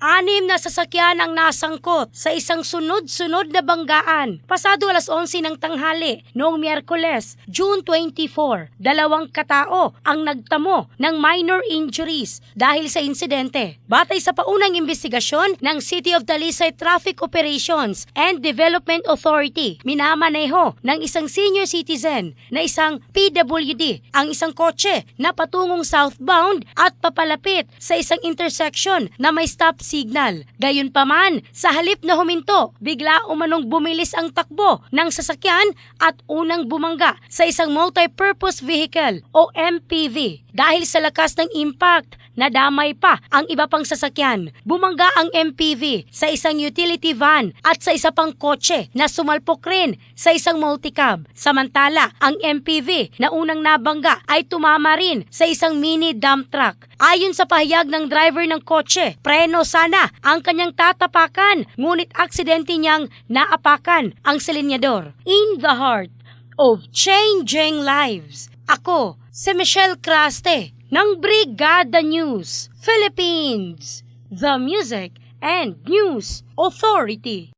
6 na sasakyan ang nasangkot sa isang sunod-sunod na banggaan pasado alas 11 ng tanghali noong Miyerkules, June 24. 2 katao ang nagtamo ng minor injuries dahil sa insidente. Batay sa paunang investigasyon ng City of Talisay Traffic Operations and Development Authority, minamaneho ng isang senior citizen na isang PWD ang isang kotse na patungong southbound at papalapit sa isang intersection na may stop signal. Gayunpaman, sa halip na huminto, bigla umanong bumilis ang takbo ng sasakyan at unang bumangga sa isang multi-purpose vehicle o MPV. Dahil sa lakas ng impact, nadamay pa ang iba pang sasakyan. Bumangga ang MPV sa isang utility van at sa isa pang kotse na sumalpok rin sa isang multicab. Samantala, ang MPV na unang nabangga ay tumama rin sa isang mini dump truck. Ayon sa pahayag ng driver ng kotse, preno sana ang kanyang tatapakan, ngunit aksidente niyang naapakan ang silinyador. In the heart of changing lives, ako si Michelle Craste ng Brigada News Philippines, the Music and News Authority.